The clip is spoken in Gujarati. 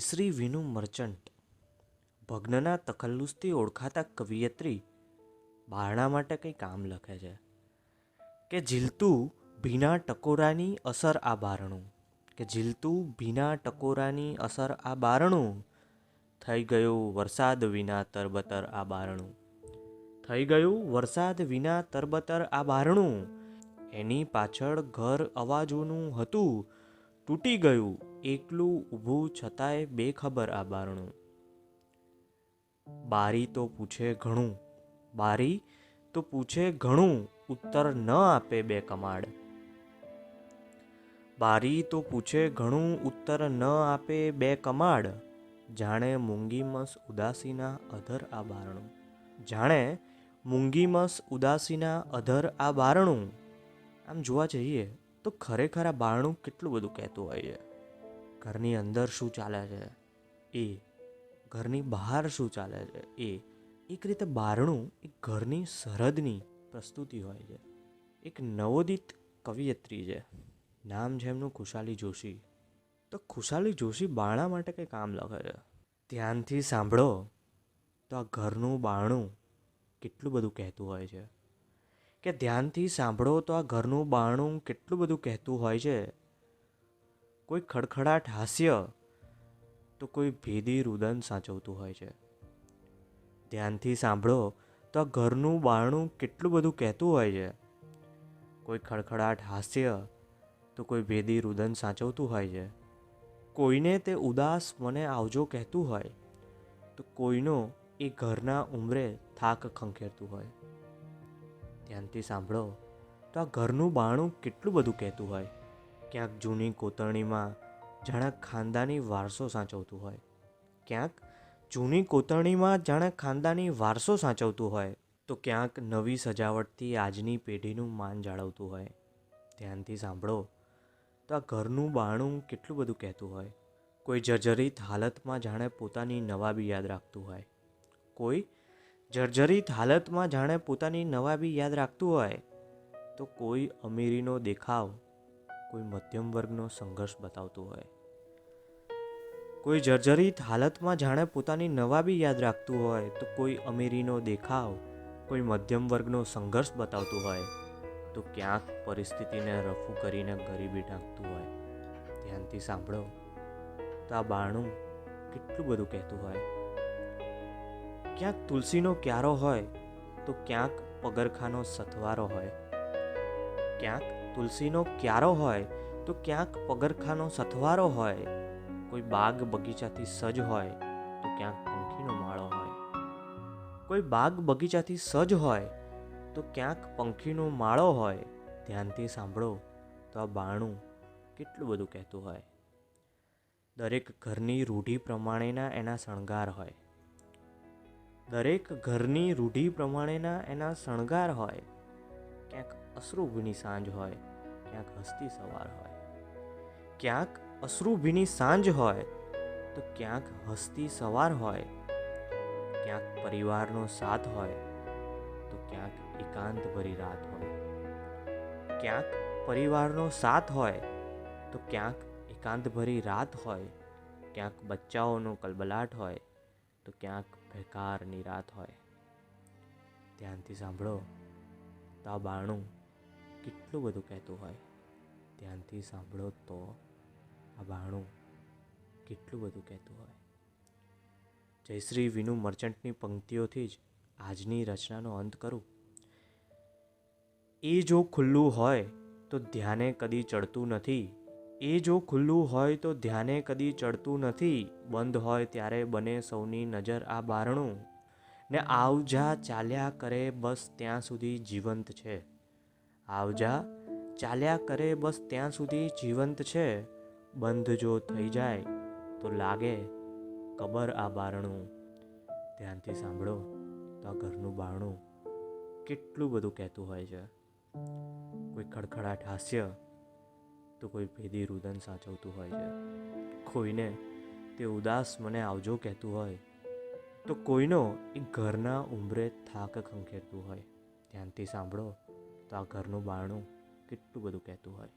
જયશ્રી વિનુ મર્ચન્ટ ભગ્નના તખલ્લુસથી ઓળખાતા કવિયત્રી બારણા માટે કંઈ કામ લખે છે કે ઝીલતું ભીના ટકોરાની અસર આ બારણું, કે ઝીલતું ભીના ટકોરાની અસર આ બારણું, થઈ ગયું વરસાદ વિના તરબતર આ બારણું, થઈ ગયું વરસાદ વિના તરબતર આ બારણું, એની પાછળ ઘર અવાજોનું હતું, તૂટી ગયું એકલું ઊભું છતાંય બેખબર આ બારણું. બારી તો પૂછે ઘણું, બારી તો પૂછે ઘણું, ઉત્તર ન આપે બે કમાડ. બારી તો પૂછે ઘણું, ઉત્તર ન આપે બે કમાડ, જાણે મૂંગીમસ ઉદાસીના અધર આ બારણું, જાણે મૂંગીમસ ઉદાસીના અધર આ બારણું. આમ જોવા જઈએ તો ખરેખર આ બારણું કેટલું બધું કહેતું હોય છે. ઘરની અંદર શું ચાલે છે એ, ઘરની બહાર શું ચાલે છે એ. એક રીતે બારણું એક ઘરની સરહદની પ્રસ્તુતિ હોય છે. એક નવોદિત કવિયત્રી છે, નામ છે એમનું ખુશાલી જોશી. તો ખુશાલી જોશી બારણા માટે કંઈ કામ લખે છે. ધ્યાનથી સાંભળો તો આ ઘરનું બારણું કેટલું બધું કહેતું હોય છે. કે ધ્યાનથી સાંભળો તો આ ઘરનું બારણું કેટલું બધું કહેતું હોય છે. કોઈ ખડખડાટ હાસ્ય તો કોઈ ભેદી રુદન સાચવતું હોય છે. ધ્યાનથી સાંભળો તો આ ઘરનું બારણું કેટલું બધું કહેતું હોય છે. કોઈ ખડખડાટ હાસ્ય તો કોઈ ભેદી રુદન સાચવતું હોય છે. કોઈને તે ઉદાસ મને આવજો કહેતું હોય તો કોઈનો એ ઘરના ઉંબરે થાક ખંખેરતું હોય. ધ્યાનથી સાંભળો તો આ ઘરનું બારણું કેટલું બધું કહેતું હોય. ક્યાંક જૂની કોતરણીમાં જાણે ખાનદાની વારસો સાચવતું હોય, ક્યાંક જૂની કોતરણીમાં જાણે ખાનદાની વારસો સાચવતું હોય, તો ક્યાંક નવી સજાવટથી આજની પેઢીનું માન જાળવતું હોય. ધ્યાનથી સાંભળો તો આ ઘરનું બારણું કેટલું બધું કહેતું હોય. કોઈ જર્જરિત હાલતમાં જાણે પોતાની નવાબી યાદ રાખતું હોય, કોઈ જર્જરિત હાલતમાં જાણે પોતાની નવાબી યાદ રાખતું હોય, તો કોઈ અમીરીનો દેખાવ કોઈ મધ્યમ વર્ગનો સંઘર્ષ બતાવતું હોય. કોઈ જર્જરિત હાલતમાં જાણે પોતાની નવાબી યાદ રાખતું હોય, તો કોઈ અમીરીનો દેખાવ કોઈ મધ્યમ વર્ગનો સંઘર્ષ બતાવતું હોય, તો ક્યાંક પરિસ્થિતિને રફુ કરીને ગરીબી ઢાંકતું હોય. ધ્યાનથી સાંભળો તો આ બારણું કેટલું બધું કહેતું હોય. ક્યાંક તુલસીનો ક્યારો હોય તો ક્યાંક પગરખાનો સથવારો હોય, ક્યાંક તુલસીનો ક્યારો હોય તો ક્યાંક પગરખાનો સથવારો હોય. કોઈ બાગ બગીચાથી સજ હોય તો ક્યાંક પંખીનો માળો હોય, કોઈ બાગ બગીચાથી સજ હોય તો ક્યાંક પંખીનો માળો હોય. ધ્યાનથી સાંભળો તો આ બારણું કેટલું બધું કહેતું હોય. દરેક ઘરની રૂઢિ પ્રમાણેના એના શણગાર હોય, દરેક ઘરની રૂઢિ પ્રમાણેના એના શણગાર હોય. ક્યાંક અશ્રુભીની સાંજ હોય, ક્યાંક હસતી સવાર હોય. ક્યાંક અશ્રુભીની સાંજ હોય તો ક્યાંક હસતી સવાર હોય. ક્યાંક પરિવારનો સાથ હોય તો ક્યાંક એકાંત ભરી રાત હોય. ક્યાંક પરિવારનો સાથ હોય તો ક્યાંક એકાંત ભરી રાત હોય. ક્યાંક બચ્ચાઓનો કલબલાટ હોય તો ક્યાંક ભેકારની રાત હોય. ધ્યાનથી સાંભળો તો આ બારણું કેટલું બધું કહેતું હોય. ધ્યાનથી સાંભળો તો આ બારણું કેટલું બધું કહેતું હોય. જયશ્રી વિનુ મર્ચન્ટની પંક્તિઓથી જ આજની રચનાનો અંત કરું. એ જો ખુલ્લું હોય તો ધ્યાને કદી ચડતું નથી, એ જો ખુલ્લું હોય તો ધ્યાને કદી ચડતું નથી. બંધ હોય ત્યારે બને સૌની નજર આ બારણું, ને આવજા ચાલ્યા કરે બસ ત્યાં સુધી જીવંત છે. આવજા ચાલ્યા કરે બસ ત્યાં સુધી જીવંત છે. બંધ જો થઈ જાય તો લાગે કબર આ બારણું. ધ્યાનથી સાંભળો તો આ ઘરનું બારણું કેટલું બધું કહેતું હોય છે. કોઈ ખડખડાટ હાસ્ય તો કોઈ ભેદી રુદન સાચવતું હોય છે. કોઈને તે ઉદાસ મને આવજો કહેતું હોય તો કોઈનો એ ઘરના ઉંબરે થાક ખંખેરતું હોય. ધ્યાનથી સાંભળો તો આ ઘરનું બારણું કેટલું બધું કહેતું હોય.